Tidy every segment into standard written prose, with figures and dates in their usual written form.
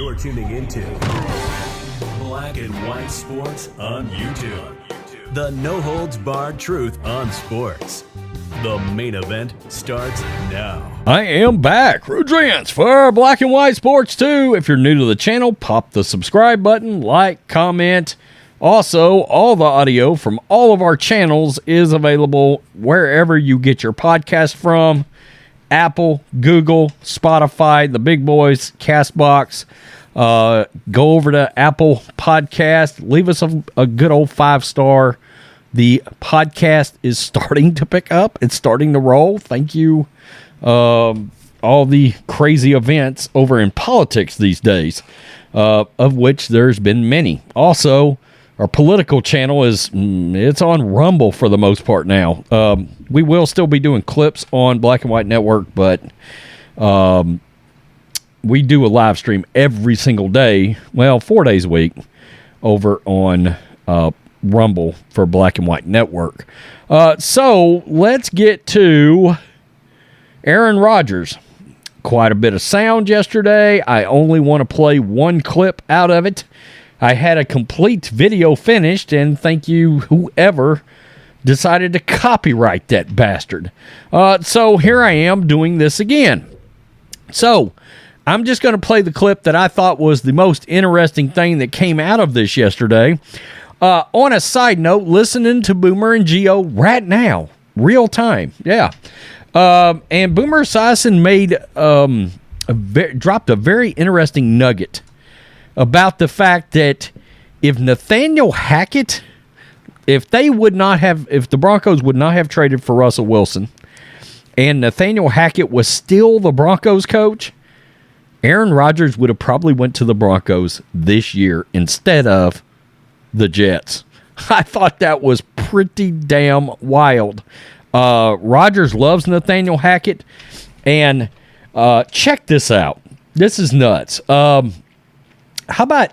You're tuning into Black and White Sports on YouTube. The no-holds-barred truth on sports. The main event starts now. I am back. Rodgers for Black and White Sports 2. If you're new to the channel, pop the subscribe button, like, comment. Also, all the audio from all of our channels is available wherever you get your podcast from. Apple, Google, Spotify, the big boys, CastBox. Go over to Apple Podcast. Leave us a good old 5-star. The podcast is starting to pick up. It's starting to roll. Thank you. All the crazy events over in politics these days, of which there's been many. Also, our political channel it's on Rumble for the most part now. We will still be doing clips on Black and White Network, but we do a live stream every single day, 4 days a week, over on Rumble for Black and White Network. So let's get to Aaron Rodgers. Quite a bit of sound yesterday. I only want to play one clip out of it. I had a complete video finished, and thank you whoever decided to copyright that bastard. So here I am doing this again. So I'm just going to play the clip that I thought was the most interesting thing that came out of this yesterday. On a side note, listening to Boomer and Geo right now, real time, yeah. And Boomer Esiason dropped a very interesting nugget about the fact that if Nathaniel Hackett, if the Broncos would not have traded for Russell Wilson, and Nathaniel Hackett was still the Broncos coach, Aaron Rodgers would have probably went to the Broncos this year instead of the Jets. I thought that was pretty damn wild. Rodgers loves Nathaniel Hackett, and check this out. This is nuts. How about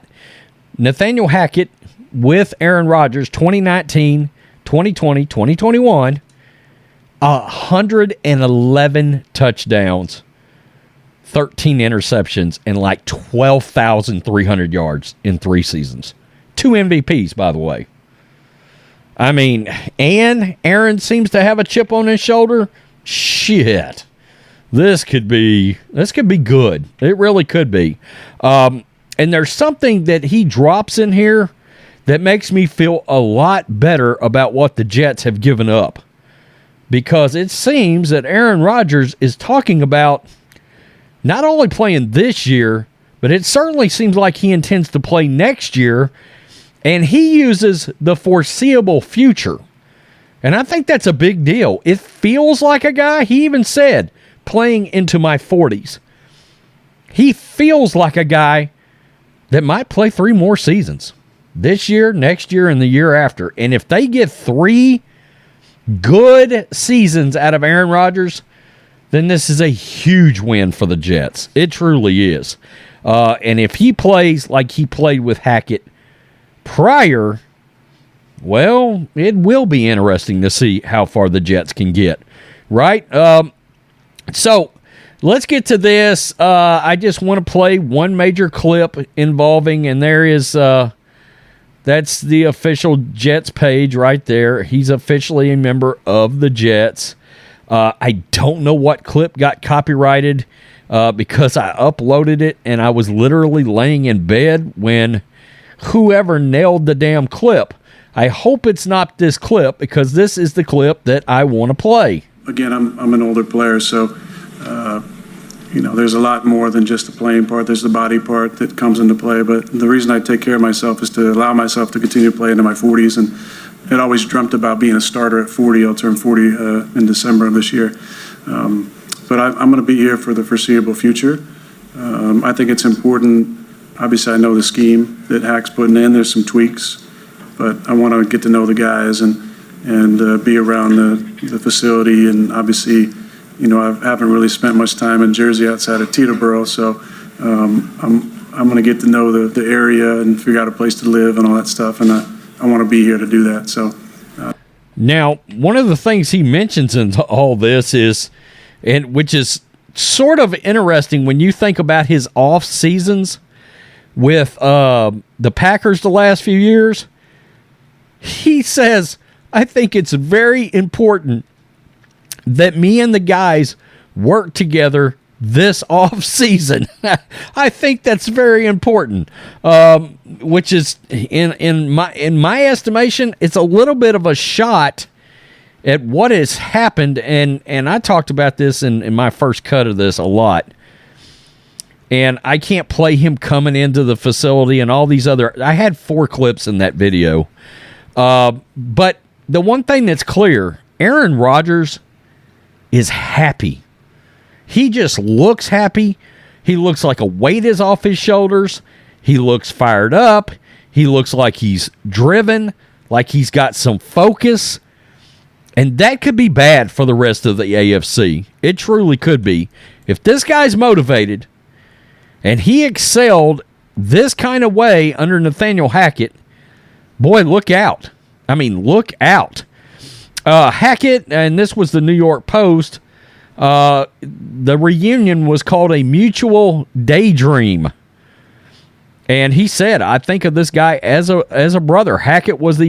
Nathaniel Hackett with Aaron Rodgers 2019, 2020, 2021, 111 touchdowns, 13 interceptions, and like 12,300 yards in 3 seasons. 2 MVPs, by the way. I mean, and Aaron seems to have a chip on his shoulder. Shit. This could be good. It really could be. And there's something that he drops in here that makes me feel a lot better about what the Jets have given up. Because it seems that Aaron Rodgers is talking about not only playing this year, but it certainly seems like he intends to play next year. And he uses the foreseeable future. And I think that's a big deal. It feels like a guy, he even said, playing into my 40s. He feels like a guy that might play 3 more seasons. This year, next year, and the year after. And if they get 3 good seasons out of Aaron Rodgers, then this is a huge win for the Jets. It truly is. And if he plays like he played with Hackett prior, well, it will be interesting to see how far the Jets can get, right? So let's get to this. I just want to play one major clip involving, and there is, that's the official Jets page right there. He's officially a member of the Jets. I don't know what clip got copyrighted because I uploaded it, and I was literally laying in bed when whoever nailed the damn clip. I hope it's not this clip, because this is the clip that I want to play. Again, I'm an older player, so there's a lot more than just the playing part. There's the body part that comes into play. But the reason I take care of myself is to allow myself to continue to play into my 40s. And I'd always dreamt about being a starter at 40. I'll turn 40 in December of this year. But I'm going to be here for the foreseeable future. I think it's important. Obviously, I know the scheme that Hack's putting in. There's some tweaks, but I want to get to know the guys and be around the facility. And obviously, I haven't really spent much time in Jersey outside of Teterboro, so I'm going to get to know the area and figure out a place to live and all that stuff. And I want to be here to do that. So now, one of the things he mentions in all this is, and which is sort of interesting when you think about his off seasons, with the Packers the last few years. He says, I think it's very important that me and the guys work together this off season. I think that's very important, which is in my estimation, it's a little bit of a shot at what has happened. And I talked about this in my first cut of this a lot. And I can't play him coming into the facility and all these other. I had 4 clips in that video. But the one thing that's clear, Aaron Rodgers is happy. He just looks happy. He looks like a weight is off his shoulders. He looks fired up. He looks like he's driven, like he's got some focus. And that could be bad for the rest of the AFC. It truly could be. If this guy's motivated and he excelled this kind of way under Nathaniel Hackett, boy, look out. I mean, look out. Hackett, and this was the New York Post, the reunion was called a mutual daydream. And he said, I think of this guy as a brother. Hackett was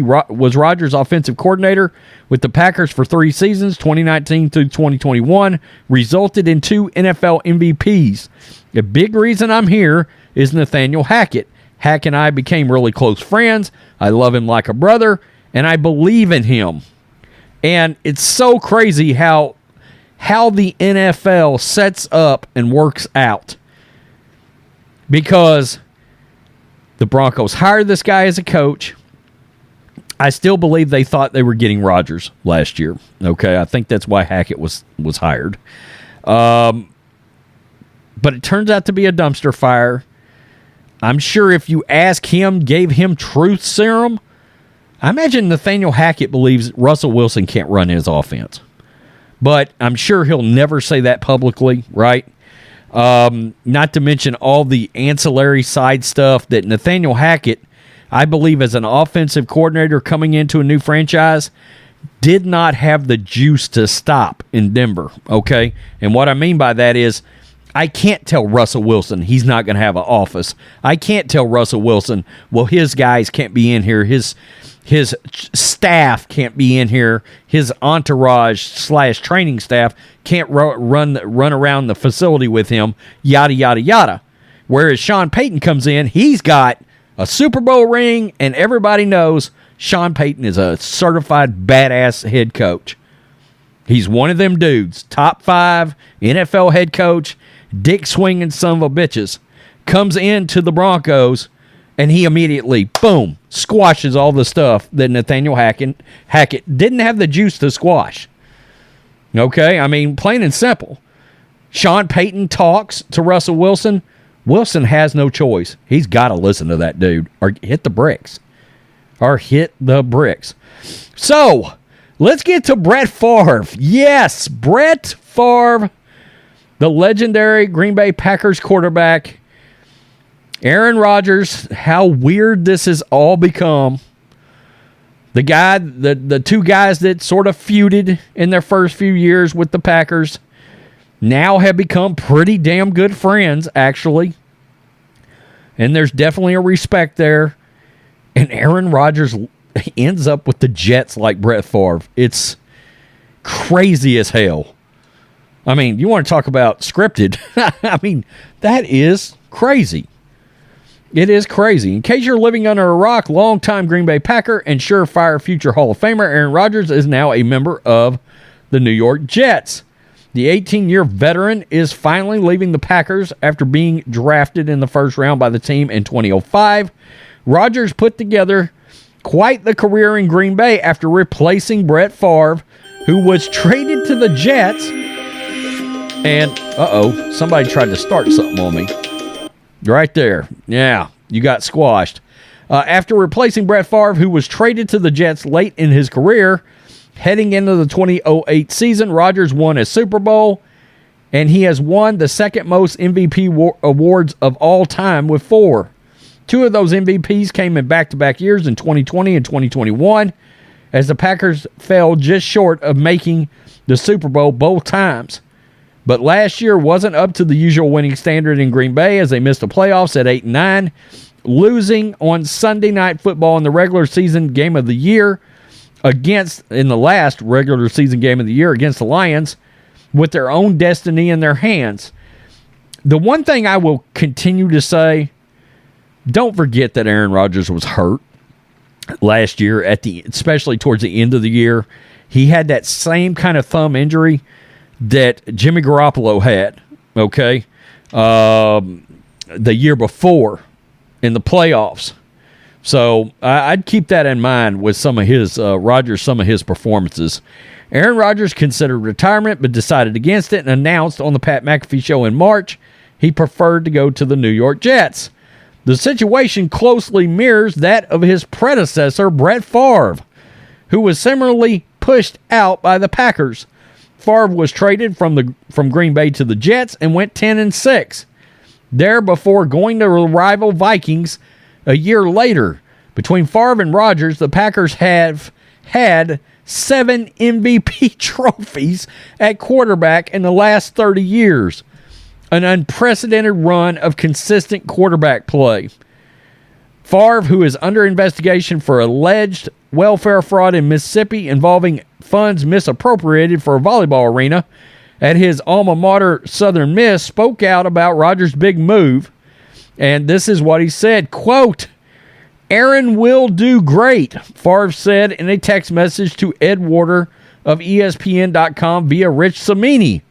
Rodgers' offensive coordinator with the Packers for 3 seasons, 2019 through 2021, resulted in 2 NFL MVPs. A big reason I'm here is Nathaniel Hackett. Hack and I became really close friends. I love him like a brother, and I believe in him. And it's so crazy how the NFL sets up and works out. Because the Broncos hired this guy as a coach. I still believe they thought they were getting Rodgers last year. Okay, I think that's why Hackett was hired. But it turns out to be a dumpster fire. I'm sure if you ask him, gave him truth serum, I imagine Nathaniel Hackett believes Russell Wilson can't run his offense. But I'm sure he'll never say that publicly, right? Not to mention all the ancillary side stuff that Nathaniel Hackett, I believe as an offensive coordinator coming into a new franchise, did not have the juice to stop in Denver, okay? And what I mean by that is I can't tell Russell Wilson he's not going to have an office. I can't tell Russell Wilson, well, his guys can't be in here. His staff can't be in here. His entourage / training staff can't run around the facility with him, yada, yada, yada. Whereas Sean Payton comes in, he's got a Super Bowl ring, and everybody knows Sean Payton is a certified badass head coach. He's one of them dudes, top 5 NFL head coach, dick swinging son of a bitches, comes into the Broncos, and he immediately, boom, squashes all the stuff that Nathaniel Hackett didn't have the juice to squash. Okay? I mean, plain and simple. Sean Payton talks to Russell Wilson. Wilson has no choice. He's got to listen to that dude or hit the bricks. So, let's get to Brett Favre. Yes, Brett Favre, the legendary Green Bay Packers quarterback. Aaron Rodgers, how weird this has all become. The guy, the 2 guys that sort of feuded in their first few years with the Packers now have become pretty damn good friends, actually. And there's definitely a respect there. And Aaron Rodgers ends up with the Jets like Brett Favre. It's crazy as hell. I mean, you want to talk about scripted. I mean, that is crazy. It is crazy. In case you're living under a rock, longtime Green Bay Packer and surefire future Hall of Famer Aaron Rodgers is now a member of the New York Jets. The 18-year veteran is finally leaving the Packers after being drafted in the first round by the team in 2005. Rodgers put together quite the career in Green Bay after replacing Brett Favre, who was traded to the Jets. And, somebody tried to start something on me. Right there. Yeah, you got squashed. After replacing Brett Favre, who was traded to the Jets late in his career, heading into the 2008 season, Rodgers won a Super Bowl, and he has won the second most MVP awards of all time with 4. 2 of those MVPs came in back-to-back years in 2020 and 2021, as the Packers fell just short of making the Super Bowl both times. But last year wasn't up to the usual winning standard in Green Bay as they missed the playoffs at 8-9, losing on Sunday Night Football in the regular season game of the year in the last regular season game of the year against the Lions with their own destiny in their hands. The one thing I will continue to say, don't forget that Aaron Rodgers was hurt last year, especially towards the end of the year. He had that same kind of thumb injury that Jimmy Garoppolo had, okay, the year before in the playoffs. So I'd keep that in mind with some of his performances. Aaron Rodgers considered retirement but decided against it and announced on the Pat McAfee show in March he preferred to go to the New York Jets. The situation closely mirrors that of his predecessor, Brett Favre, who was similarly pushed out by the Packers. Favre was traded from Green Bay to the Jets and went 10-6 there before going to rival Vikings a year later. Between Favre and Rodgers, the Packers have had 7 MVP trophies at quarterback in the last 30 years. An unprecedented run of consistent quarterback play. Favre, who is under investigation for alleged welfare fraud in Mississippi involving funds misappropriated for a volleyball arena at his alma mater, Southern Miss, spoke out about Rodgers' big move. And this is what he said, quote, "Aaron will do great," Favre said in a text message to Ed Warder of ESPN.com via Rich Cimini.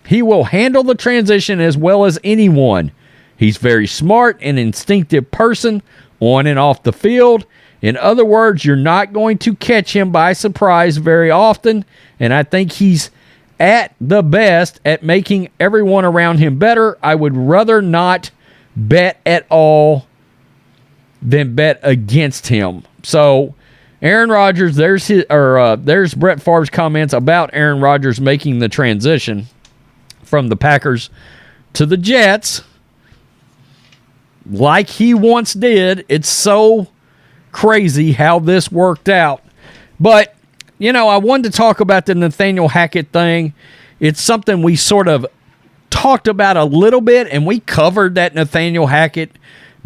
"He will handle the transition as well as anyone. He's very smart and instinctive person on and off the field. In other words, you're not going to catch him by surprise very often, and I think he's at the best at making everyone around him better. I would rather not bet at all than bet against him." So, Aaron Rodgers, there's Brett Favre's comments about Aaron Rodgers making the transition from the Packers to the Jets like he once did. It's so crazy how this worked out. But, I wanted to talk about the Nathaniel Hackett thing. It's something we sort of talked about a little bit, and we covered that Nathaniel Hackett,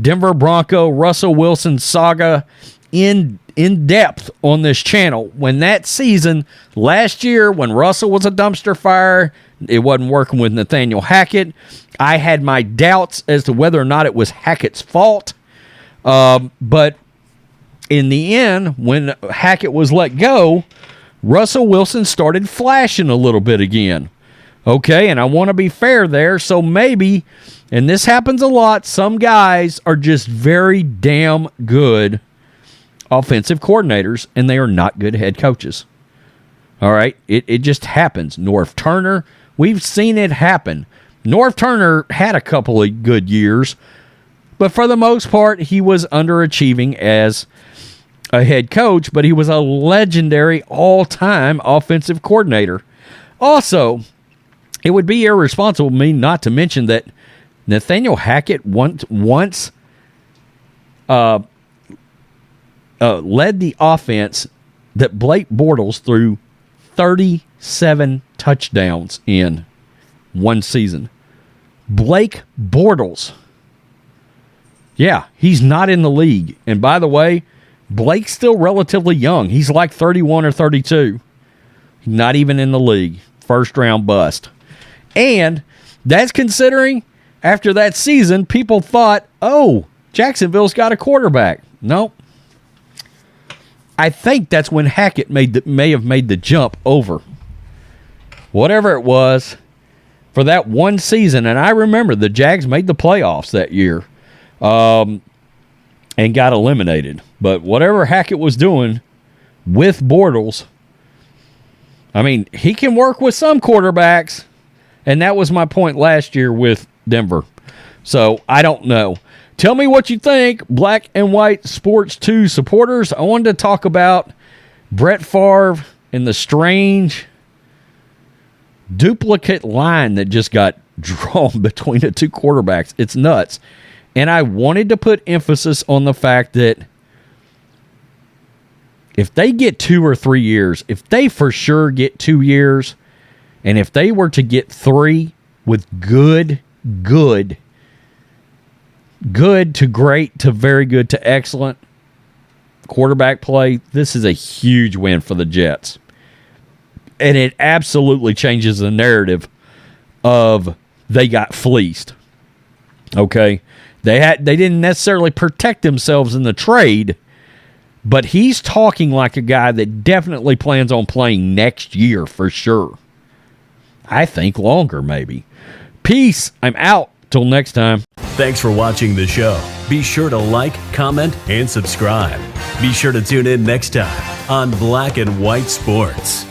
Denver Bronco, Russell Wilson saga in depth on this channel. When that season last year, when Russell was a dumpster fire, it wasn't working with Nathaniel Hackett. I had my doubts as to whether or not it was Hackett's fault. But in the end, when Hackett was let go, Russell Wilson started flashing a little bit again. Okay, and I want to be fair there. So maybe, and this happens a lot, some guys are just very damn good offensive coordinators, and they are not good head coaches. All right, it just happens. Norv Turner, we've seen it happen. Norv Turner had a couple of good years, but for the most part, he was underachieving as a head coach, but he was a legendary all-time offensive coordinator. Also, it would be irresponsible of me not to mention that Nathaniel Hackett once led the offense that Blake Bortles threw 37 touchdowns in one season. Blake Bortles. Yeah, he's not in the league. And by the way, Blake's still relatively young. He's like 31 or 32. Not even in the league. First round bust. And that's considering after that season, people thought, oh, Jacksonville's got a quarterback. Nope. I think that's when Hackett may have made the jump over. Whatever it was for that one season. And I remember the Jags made the playoffs that year and got eliminated. But whatever Hackett was doing with Bortles, I mean, he can work with some quarterbacks. And that was my point last year with Denver. So, I don't know. Tell me what you think, Black and White Sports 2 supporters. I wanted to talk about Brett Favre and the strange duplicate line that just got drawn between the two quarterbacks. It's nuts. And I wanted to put emphasis on the fact that if they get 2 or 3 years, if they for sure get 2 years, And if they were to get 3 with good to great to very good to excellent quarterback play, this is a huge win for the Jets. And it absolutely changes the narrative of they got fleeced. Okay? They didn't necessarily protect themselves in the trade, but he's talking like a guy that definitely plans on playing next year for sure. I think longer, maybe. Peace. I'm out. Till next time. Thanks for watching the show. Be sure to like, comment, and subscribe. Be sure to tune in next time on Black and White Sports.